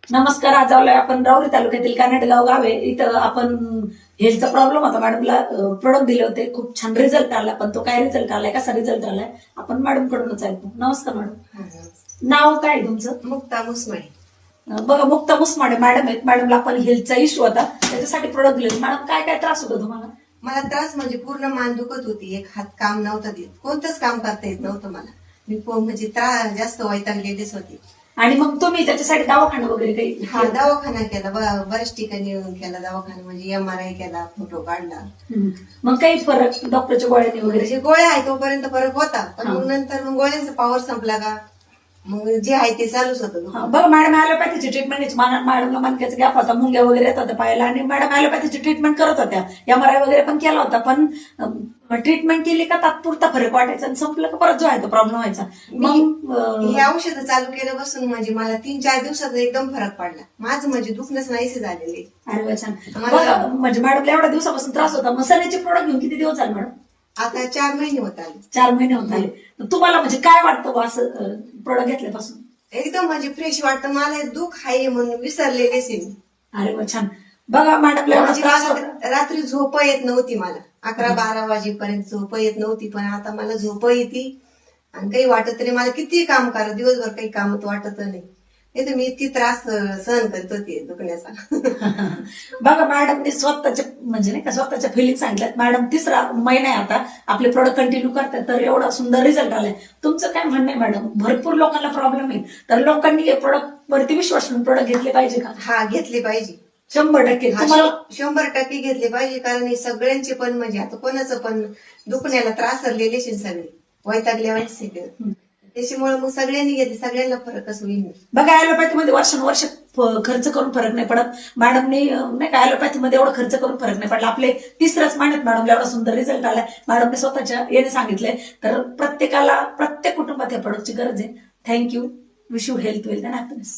नमस्कार. आज आलोय आपण राऊरी तालुक्यातील कानेटगाव गाव आहे. इथं आपण हेल्थचा प्रॉब्लेम होता. मॅडमला प्रोडक्ट दिले होते. खूप छान रिझल्ट आला. पण तो काय रिझल्ट आलाय, कसा रिझल्ट आलाय आपण मॅडम कडूनच ऐकू. नमस्कार मॅडम. नाव काय तुमचं? मुक्ता मुसमाळे. बघा, मुक्ता मुसमाळे मॅडम आहेत. मॅडमला आपण हेल्थचा इश्यू होता, त्याच्यासाठी प्रोडक्ट दिले. मॅडम काय काय त्रास होता तुम्हाला? मला त्रास म्हणजे पूर्ण मान दुखत होती. एक हात काम नव्हता देत, कोणतंच काम करता येत नव्हतं मला. मी म्हणजे त्रास जास्त वैतागलेलीच होती. आणि मग तुम्ही त्याच्यासाठी दवाखाना वगैरे काही? हा, दवाखाना केला, बऱ्याच ठिकाणी येऊन केला दवाखाना. म्हणजे MRI केला, फोटो काढला. मग काही फरक डॉक्टरच्या गोळ्याने वगैरे? म्हणजे गोळ्या आहे तोपर्यंत फरक होता, पण मग नंतर मग गोळ्यांचा पॉवर संपला का मग जे आहे ते चालूच होतं. बघा मॅडम, ॲलोपॅथीची ट्रीटमेंट मॅडमला मनक्याचा गॅप होता, मुंग्या वगैरे येत होत्या पायाला, आणि मॅडम ॲलोपॅथीची ट्रीटमेंट करत होत्या. MRI वगैरे पण केला होता, पण ट्रीटमेंट केली का तात्पुरता फरक वाटायचा आणि संपलं का परत जो आहे तो प्रॉब्लेम व्हायचा. मग हे औषध चालू केल्यापासून म्हणजे मला 3-4 दिवसात एकदम फरक पडला. माझं म्हणजे दुखणंच नाहीसे झालेले. अरे छान. म्हणजे मॅडमला एवढ्या दिवसापासून त्रास होता. मग सनेचे प्रोडक्ट घेऊन किती दिवस झाले मॅडम? आता 4 महिने होत आले. 4 महिने होत आले. तुम्हाला म्हणजे काय वाटतं असं प्रोडक्ट घेतल्यापासून? एकदम म्हणजे फ्रेश वाटतं. मला दुःख आहे म्हणून विसरलेलेच आहे मी. अरे वा, छान. बघा मॅडमला एवढा त्रास होता, रात्री झोप येत नव्हती मला. 11-12 वाजेपर्यंत झोप येत नव्हती, पण आता मला झोप येते आणि काही वाटत नाही. मला किती काम करा, दिवसभर काही कामच वाटत नाही. तर मी इतकी त्रास सहन करत होते दुखण्याचा. बघा मॅडमने स्वतःच्या म्हणजे नाही का स्वतःच्या फिलिंग सांगितल्यात. मॅडम 3रा महिना आहे आता आपले प्रोडक्ट कंटिन्यू करतात, तर एवढा सुंदर रिझल्ट आलाय. तुमचं काय म्हणणं आहे मॅडम? भरपूर लोकांना प्रॉब्लेम आहे, तर लोकांनी हे प्रोडक्ट वरती विश्वास ठेवून प्रोडक्ट घेतले पाहिजे का? हा, घेतले पाहिजे. 100% 100% घेतले पाहिजे. कारण हे सगळ्यांचे पण म्हणजे आता कोणाचं पण दुखण्याला त्रास असलेले सगळे वैतागल्यावानी. त्याच्यामुळे मग सगळ्यांनी घेतले, सगळ्यांना फरकच होईल. बघा, ॲलोपॅथीमध्ये वर्षानुवर्ष खर्च करून फरक नाही पडत. मॅडमने नाही का ॲलोपॅथीमध्ये एवढा खर्च करून फरक नाही पडला. आपले 3राच महिन्यात मॅडमला एवढा सुंदर रिझल्ट आलाय. मॅडमने स्वतःच्या याने सांगितलंय. तर प्रत्येकाला, प्रत्येक कुटुंबात या प्रोडक्टची गरज आहे. Thank you. Wish you health, wealth and happiness.